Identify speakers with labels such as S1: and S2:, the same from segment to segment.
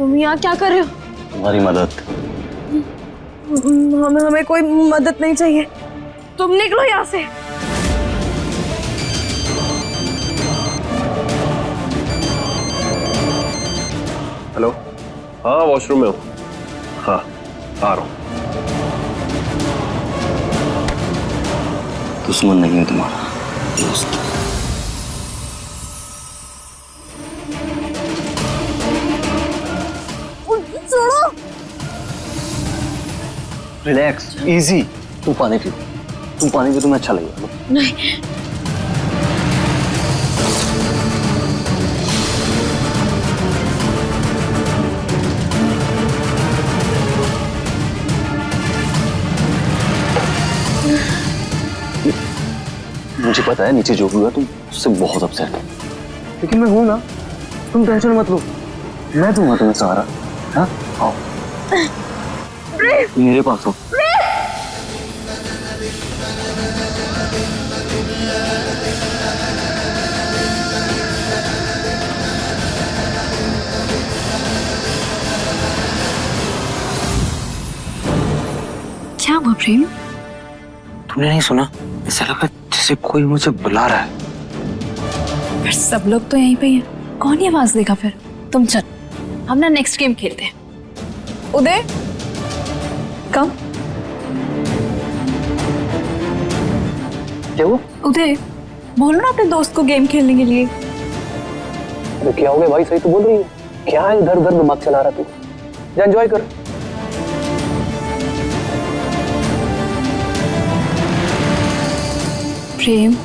S1: तुम यहाँ क्या कर रहे हो?
S2: तुम्हारी मदद।
S1: हमें कोई मदद नहीं चाहिए, तुम निकलो यहाँ से।
S3: हेलो, हाँ वॉशरूम में हूँ। हाँ आ रहा हूँ।
S2: दुश्मन नहीं है तुम्हारा, दोस्त।
S1: छोड़ो।
S2: Relax, easy. तुम पानी पी, तुम्हें अच्छा लगेगा।
S1: नहीं,
S2: मुझे पता है नीचे जो भी हुआ तुम उससे बहुत अपसेट है, लेकिन मैं हूं ना, तुम टेंशन मत लो, मैं दूंगा तुम्हें सहारा। हाँ आओ मेरे पास हो।
S1: क्या हुआ प्रेम?
S2: तुमने नहीं सुना? ऐसा लगा जैसे कोई मुझे बुला रहा है।
S1: पर सब लोग तो यहीं पे ही हैं, कौन ही आवाज देगा फिर? तुम चल, हम ना नेक्स्ट गेम खेलते हैं। उदय कम।
S2: क्या हुआ?
S1: उदय बोलो ना अपने दोस्त को गेम खेलने के लिए।
S2: अरे क्या हो गया भाई, सही तो बोल रही है। क्या है इधर उधर दिमाग चला रहा तू? जा एंजॉय कर।
S1: प्रेम,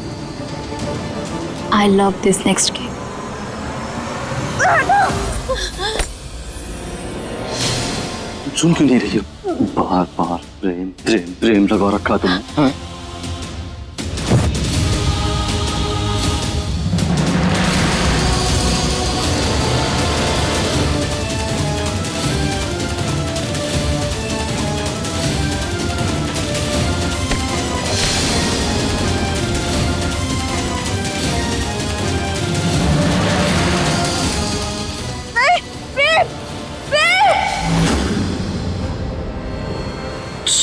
S1: I love this next game.
S2: सुन क्यों नहीं रही हो? बार बार प्रेम प्रेम प्रेम लगा रखा तुमने। हाँ?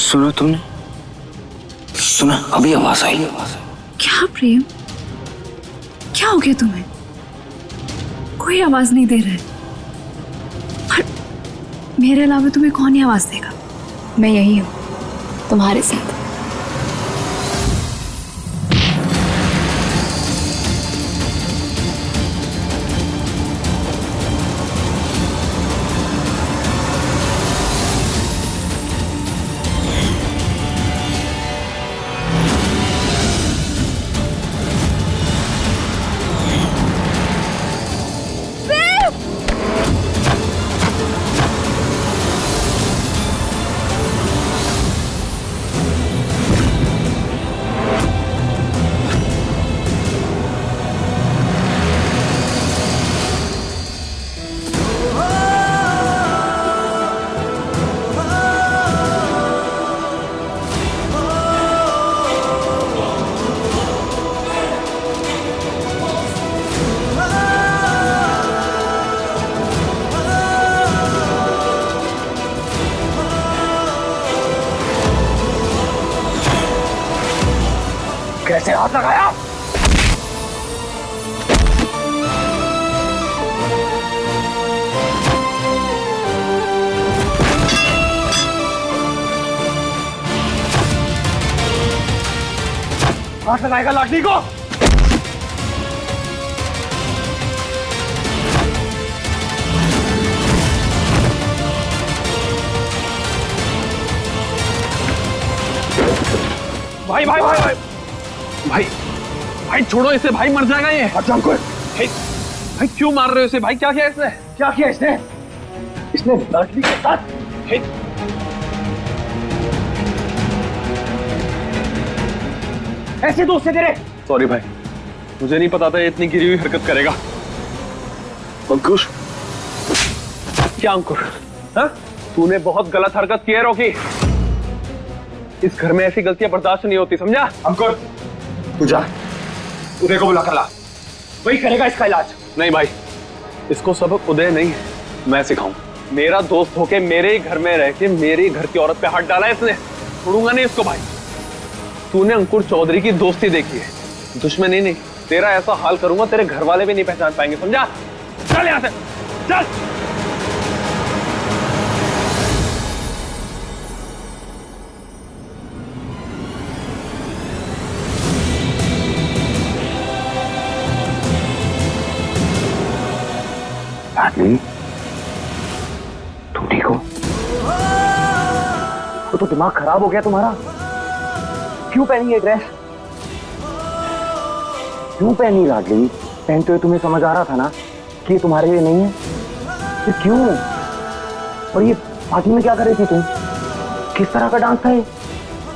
S2: सुना तुमने? सुना? अभी आवाज आई।
S1: क्या प्रेम, क्या हो गया तुम्हें? कोई आवाज नहीं दे रहा है। पर मेरे अलावा तुम्हें कौन ही आवाज देगा? मैं यही हूं तुम्हारे साथ।
S2: कैसे हाथ लगाया? हाथ लगाएगा लाठी को?
S3: भाई भाई भाई भाई भाई भाई छोड़ो इसे, भाई मर जाएगा ये। भाई भाई क्यों मार रहे हो इसे? भाई क्या किया इसने?
S2: क्या किया इसने? इसने लाठी के साथ ऐसे दोस्त है तेरे?
S3: सॉरी भाई, मुझे नहीं पता था ये इतनी गिरी हुई हरकत करेगा।
S2: अंकुश।
S3: क्या अंकुर? हाँ? तूने बहुत गलत हरकत की है रॉकी। इस घर में ऐसी गलतियां बर्दाश्त नहीं होती, समझा?
S4: अंकुर तू जा, उदय को बुला कर ला, वही करेगा इसका इलाज।
S3: नहीं भाई, इसको सबक उदय नहीं मैं सिखाऊं। मेरा दोस्त होके मेरे ही घर में रह के मेरे घर की औरत पे हाथ डाला है इसने। छोड़ूंगा नहीं इसको भाई। तूने अंकुर चौधरी की दोस्ती देखी है, दुश्मनी नहीं। तेरा ऐसा हाल करूंगा तेरे घर वाले भी नहीं पहचान पाएंगे, समझा? चल यहां से, चल।
S2: लाडली, तू ठीक हो? तो दिमाग खराब हो गया तुम्हारा? क्यों पहनी ये ड्रेस? क्यों पहनी लाडली? पहनते हुए तुम्हें समझ आ रहा था ना कि ये तुम्हारे लिए नहीं है, फिर क्यों? और ये पार्टी में क्या कर रही थी तुम? किस तरह का डांस था ये?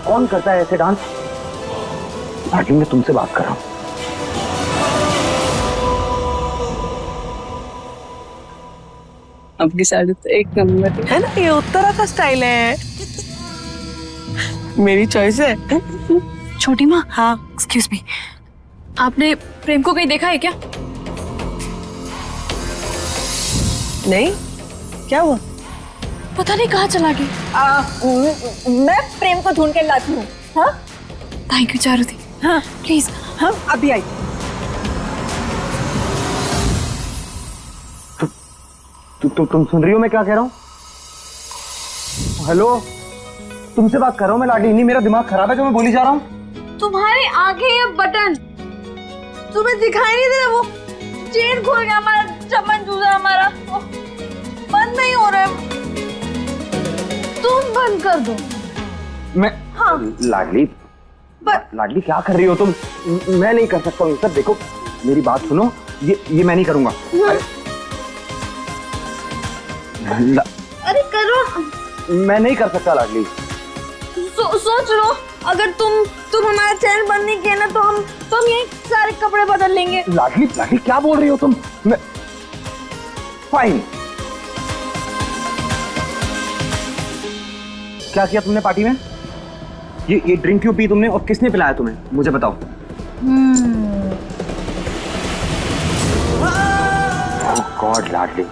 S2: कौन करता है ऐसे डांस? लाडली, मैं तुमसे बात कर रहा हूं।
S5: आपकी साड़ी तो एक नंबर है ना। ये उत्तरा का स्टाइल है, मेरी चॉइस है।
S1: छोटी माँ,
S5: हाँ,
S1: एक्सक्यूज मी, आपने प्रेम को कहीं देखा है क्या?
S5: नहीं, क्या हुआ?
S1: पता नहीं कहाँ चला गया।
S5: मैं प्रेम को ढूंढ के लाती हूँ। हाँ
S1: थैंक यू चारुति।
S5: हाँ
S1: प्लीज।
S5: हाँ, अभी आई।
S2: तुम सुन रही हो मैं क्या कह रहा हूँ? हेलो, तुमसे बात कर रहा हूँ मैं लाडली। नहीं, मेरा दिमाग खराब है जो मैं बोली जा रहा हूँ।
S1: तुम्हारे आगे ये बटन तुम्हें दिखाई नहीं दे रहा? वो चेन खोल गया हमारा, चमन चूजा हमारा बंद नहीं हो रहा है। तुम बंद कर दो।
S2: मैं
S1: हाँ।
S2: लाडली, लाडली क्या कर रही हो तुम? मैं नहीं कर सकता हूँ ये सब। देखो मेरी बात सुनो, ये मैं नहीं करूंगा।
S1: अरे करो।
S2: मैं नहीं कर सकता लाडली।
S1: सोच लो, अगर तुम हमारा चैनल बंद नहीं किया ना तो हम यही सारे कपड़े बदल लेंगे।
S2: लाडली, लाडली क्या बोल रही हो तुम? मैं फाइन। क्या किया तुमने पार्टी में? ये ड्रिंक क्यों पी तुमने और किसने पिलाया तुम्हें? मुझे बताओ। ओह गॉड लाडली,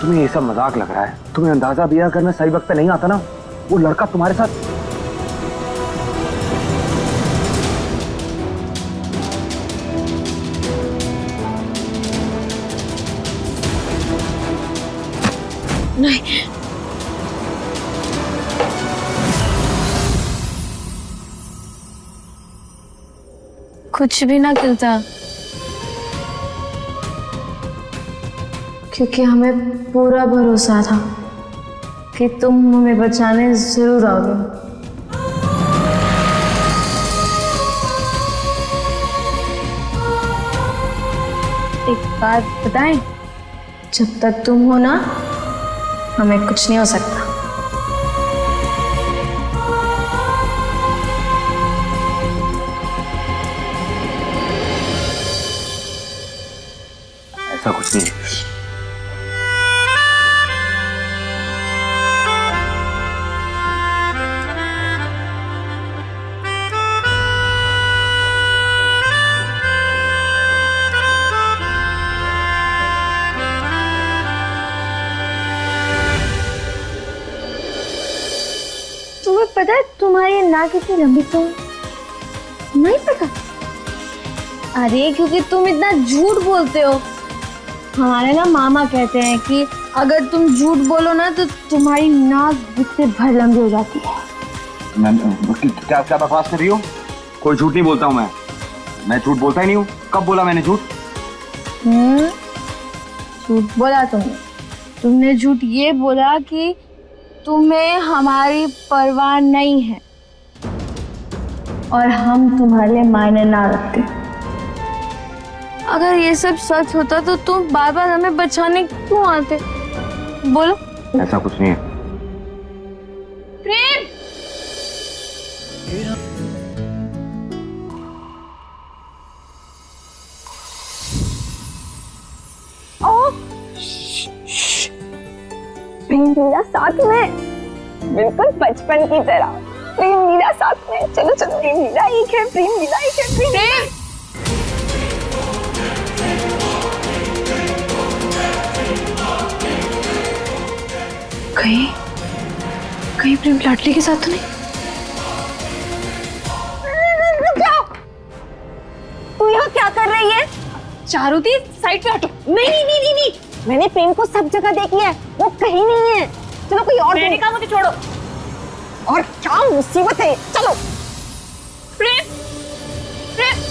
S2: तुम्हें ये सब मजाक लग रहा है। तुम्हें अंदाजा भी है अगर मैं सही वक्त पे नहीं आता ना, वो लड़का तुम्हारे साथ।
S1: नहीं, कुछ भी ना खिलता, क्योंकि हमें पूरा भरोसा था कि तुम हमें बचाने जरूर आओगे। एक बात बताएं, जब तक तुम हो ना, हमें कुछ नहीं हो सकता।
S2: ऐसा कुछ नहीं है।
S1: तुम्हें पता है तुम्हारी नाक कितनी लंबी? तुम नहीं पता? अरे क्योंकि तुम इतना झूठ बोलते हो। हमारे ना मामा कहते हैं कि अगर तुम झूठ बोलो ना तो तुम्हारी नाक इतने भर लंबी हो जाती है।
S2: क्या क्या बकवास कर रही हो? कोई झूठ नहीं बोलता हूँ मैं झूठ बोलता ही नहीं हूँ। कब बोला मैंने झूठ?
S1: झूठ बोला तुमने झूठ ये बोला कि तुम्हें हमारी परवाह नहीं है और हम तुम्हारे मायने ना रखते। अगर ये सब सच होता तो तुम बार बार हमें बचाने क्यों आते? बोलो।
S2: ऐसा कुछ नहीं है।
S1: प्रेम,
S6: प्रेम लीला साथ में, बिल्कुल बचपन की तरह। प्रेम लीला साथ में, चलो चलो। प्रेम लीला एक है, प्रेम लीला एक है। प्रेम
S1: कहीं कहीं प्रेम लाडली के साथ तो नहीं?
S6: तू यहाँ क्या कर रही है?
S1: चारुती साइड पे हटो।
S6: नहीं नहीं नहीं नहीं नहीं, मैंने प्रेम को सब जगह देख लिया है, वो कहीं नहीं है। चलो कोई और
S1: रेणिका मुझे छोड़ो।
S6: और क्या मुसीबत है, चलो।
S1: प्रेम प्रेम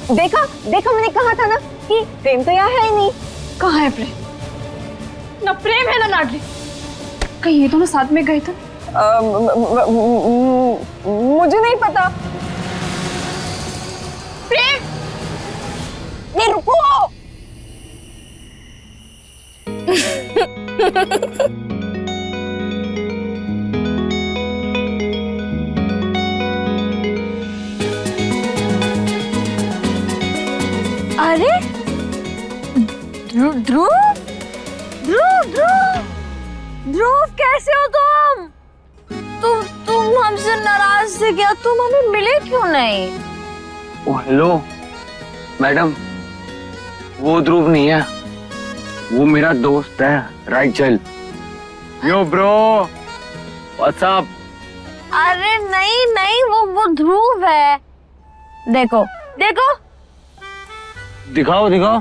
S6: देखा देखा, मैंने कहा था ना कि प्रेम तो यहाँ है ही नहीं।
S1: कहाँ है प्रेम? ना प्रेम है ना लाडली। कहीं ये दोनों साथ में गए थे?
S6: मुझे नहीं पता।
S1: प्रेम
S6: नहीं, रुको।
S1: अरे ध्रुव ध्रुव ध्रुव ध्रुव ध्रुव, कैसे हो तुम? तुम हमसे नाराज थे क्या? तुम हमें मिले क्यों नहीं?
S2: ओ हेलो मैडम, वो ध्रुव नहीं है, वो मेरा दोस्त है Rachel. Yo bro, what's up?
S1: अरे नहीं नहीं, वो ध्रुव है। देखो देखो,
S2: दिखाओ दिखाओ।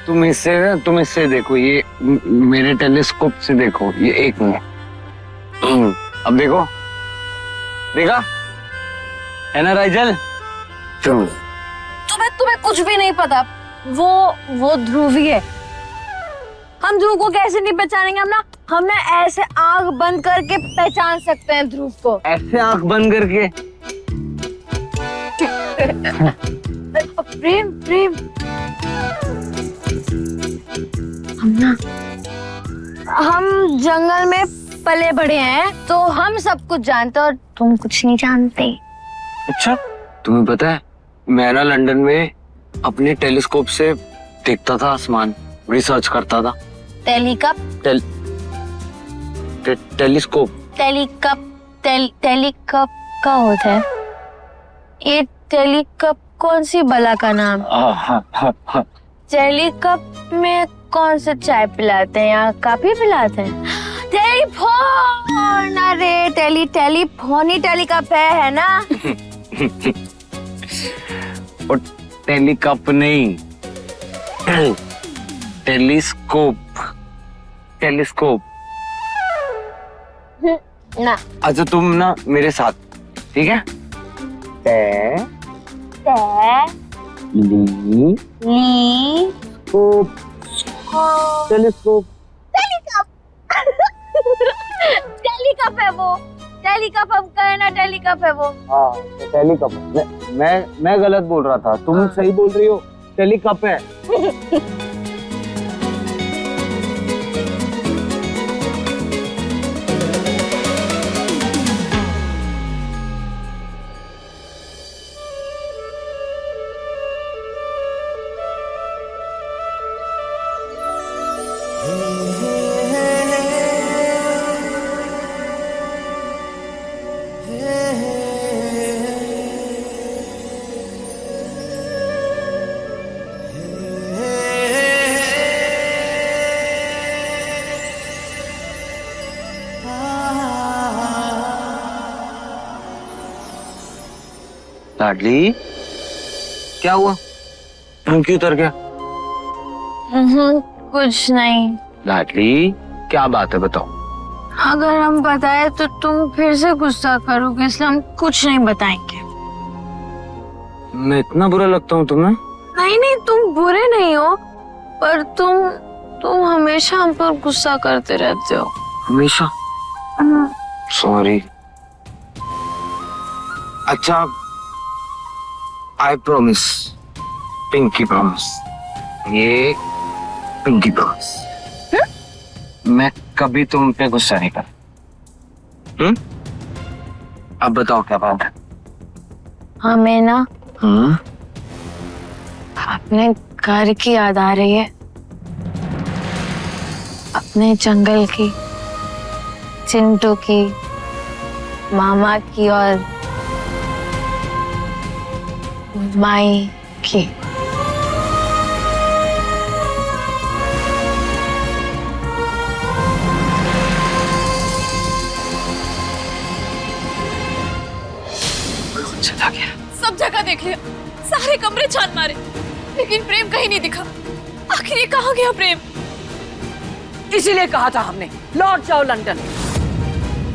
S2: तुम इससे देखो, ये मेरे टेलीस्कोप से देखो, ये एक मिनट। अब देखो, देखा है ना राइचल? चलो।
S1: तुम्हें कुछ भी नहीं पता। वो ध्रुव ही है। हम ध्रुव को कैसे नहीं पहचानेंगे? हम ना ऐसे आंख बंद करके पहचान सकते हैं ध्रुव को।
S2: ऐसे आंख बंद करके?
S1: प्रेम प्रेम, हम जंगल में पले बड़े हैं तो हम सब कुछ जानते और तुम कुछ नहीं जानते।
S2: अच्छा, तुम्हें पता है मैं ना लंदन में अपने टेलीस्कोप से देखता था आसमान, रिसर्च करता था।
S1: टेलीकप
S2: टेलीस्कोप
S1: टेलीकप का होता है ये? टेलीकप कौन सी बला का नाम? टेलीकप में कौन सा चाय पिलाते हैं या काफी पिलाते हैं? टेलीफोन। अरे टेलीफोन ही टेलीकप है ना?
S2: और टेलीकप नहीं, टेलीस्कोप।
S1: ना।
S2: अच्छा तुम ना मेरे साथ, ठीक है? ली टेलीस्कोप।
S1: टेलीकप है वो। टेलीकप हम कहे ना, टेलीकप है वो।
S2: हाँ टेलीकप। मैं गलत बोल रहा था, तुम सही बोल रही हो, टेलीकप है। लाडली, क्या हुआ? तुम क्यों उतर गया?
S1: कुछ नहीं।
S2: लाडली, क्या बात है बताओ।
S1: अगर हम बताए तो तुम फिर से गुस्सा करोगे, इसलिए हम कुछ नहीं बताएंगे।
S2: मैं इतना बुरा लगता हूँ तुम्हें?
S1: नहीं नहीं, तुम बुरे नहीं हो, पर तुम हमेशा हम पर गुस्सा करते रहते हो।
S2: हमेशा? सॉरी। अच्छा, आई प्रॉमिस, पिंकी प्रॉमिस, ये पिंकी प्रॉमिस, मैं कभी तुम पे गुस्सा नहीं कर। अब बताओ क्या बात है?
S1: हमें ना अपने घर की याद आ रही है, अपने जंगल की, चिंटू की, मामा की और माई की।
S5: चला गया।
S7: सब जगह देख लिया, सारे कमरे छान मारे, लेकिन प्रेम कहीं नहीं दिखा। आखिर ये कहाँ गया प्रेम?
S5: इसीलिए कहा था हमने लौट जाओ लंदन,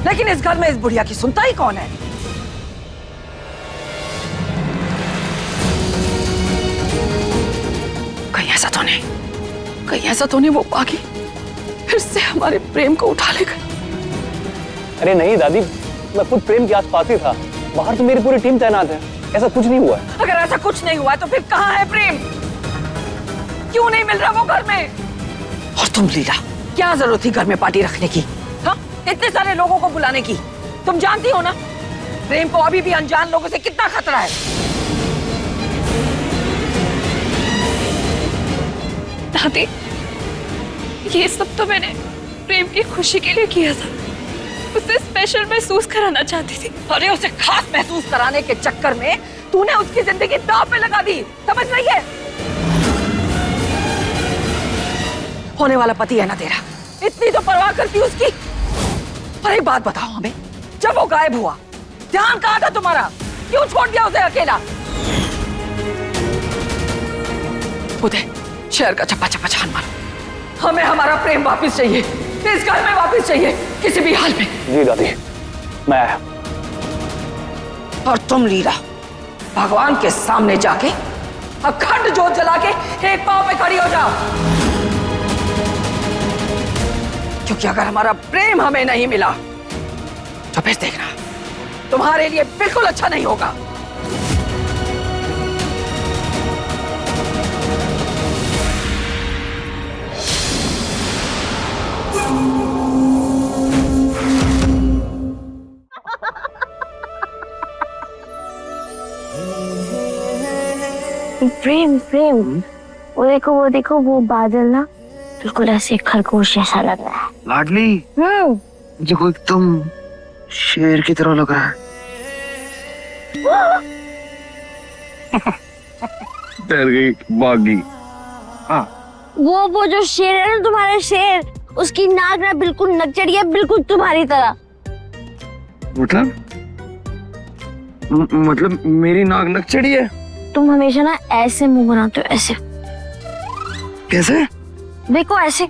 S5: लेकिन इस घर में इस बुढ़िया की सुनता ही कौन है? कहीं ऐसा तो नहीं, कहीं ऐसा तो नहीं वो बागी फिर से हमारे प्रेम को उठा लेगा?
S3: अरे नहीं दादी, मैं खुद प्रेम के आसपास ही था, बाहर तो मेरी पूरी टीम तैनात है, ऐसा कुछ नहीं हुआ है।
S5: अगर ऐसा कुछ नहीं हुआ है तो फिर कहाँ है प्रेम? क्यों नहीं मिल रहा वो घर में? और तुम लीला, क्या जरूरत थी घर में पार्टी रखने की? हाँ, इतने सारे लोगों को बुलाने की। तुम जानती हो ना प्रेम को अभी भी अनजान लोगों से कितना खतरा है।
S7: दादी, ये सब तो मैंने प्रेम की खुशी के लिए किया था, उसे स्पेशल महसूस कराना चाहती थी।
S5: अरे उसे खास महसूस कराने के चक्कर में तूने उसकी जिंदगी दांव पे लगा दी, समझ रही है? होने वाला पति है ना तेरा, इतनी तो परवाह करती उसकी। और एक बात बताओ हमें, जब वो गायब हुआ ध्यान कहाँ था तुम्हारा? क्यों छोड़ दिया उसे अकेला? उदय, शहर का चप्पा चप्पा छान मारो, हमें हमारा प्रेम वापस चाहिए, इस घर में वापस चाहिए, किसी भी हाल में।
S3: जी दादी, मैं आया।
S5: और तुम लीला, भगवान के सामने जाके अखंड जोत जला के एक पांव पे खड़ी हो जाओ, क्योंकि अगर हमारा प्रेम हमें नहीं मिला तो फिर देखना तुम्हारे लिए बिल्कुल अच्छा नहीं होगा।
S1: प्रेम प्रेम, वो देखो वो बादल ना बिल्कुल ऐसे खरगोश जैसा लग रहा है।
S2: लाडली, मुझे कोई एकदम शेर की तरह लग रहा है। डर गई बागी। हाँ,
S1: वो जो शेर है ना, तुम्हारा शेर, उसकी नाक ना बिल्कुल नकचड़ी है, बिल्कुल तुम्हारी तरह।
S2: मतलब मेरी नाक नकचड़ी है?
S1: तुम हमेशा ना ऐसे मुंह बनाते हो, ऐसे।
S2: कैसे?
S1: देखो ऐसे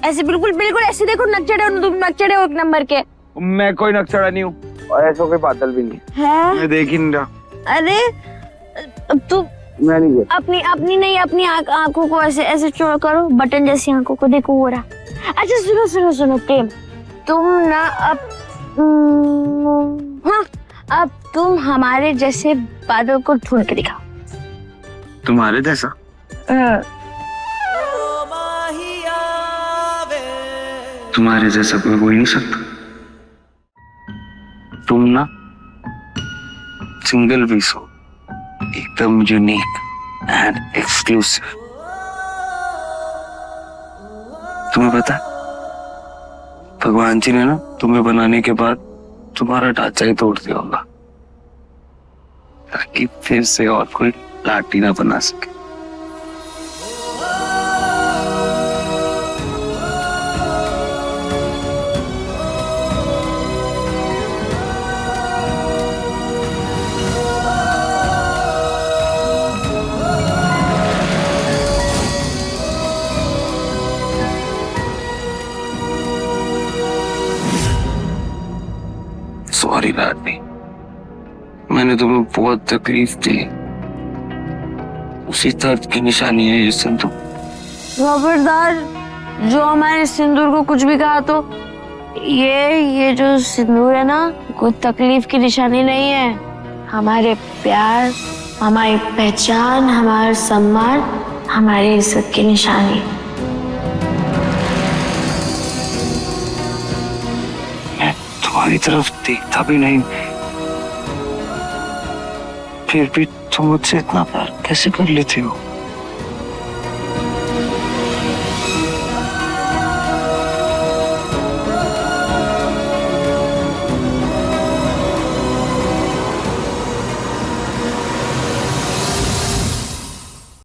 S1: ऐसे, बिल्कुल बिल्कुल ऐसे। देखो नकचड़े हो तुम, नकचड़े हो एक नंबर के।
S2: मैं कोई नक्शा नहीं हूँ और ऐसा कोई बादल भी नहीं
S1: है।
S2: मैं देख ही नहीं रहा।
S1: अरे तू
S2: मैं नहीं गया।
S1: अपनी आंखों को ऐसे ऐसे चौड़ा करो, बटन जैसी आंखों को, देखो हो रहा। अच्छा सुनो प्रेम, तुम ना अब तुम हमारे जैसे बादल को ढूंढ के दिखाओ।
S2: तुम्हारे जैसा? तुम्हारे जैसा कोई हो ही नहीं सकता। तुम ना सिंगल पीस हो, एकदम यूनिक एंड एक्सक्लूसिव। तुम्हें पता है, भगवान जी ने ना तुम्हें बनाने के बाद तुम्हारा ढांचा ही तोड़ दिया होगा, ताकि फिर से और कोई लाठी ना बना सके। सॉरी लाडली, मैंने तुम्हें बहुत तकलीफ दी। उसी दर्द की निशानी है ये सिंदूर।
S1: खबरदार, जो हमारे सिंदूर को कुछ भी कहा तो ये जो सिंदूर है ना, कोई तकलीफ की निशानी नहीं है। हमारे प्यार, हमारी पहचान, हमारा सम्मान, हमारी इज्जत की निशानी।
S2: मैं तुम्हारी तरफ देखता भी नहीं, फिर भी तुम मुझसे इतना प्यार कैसे कर लेती हो?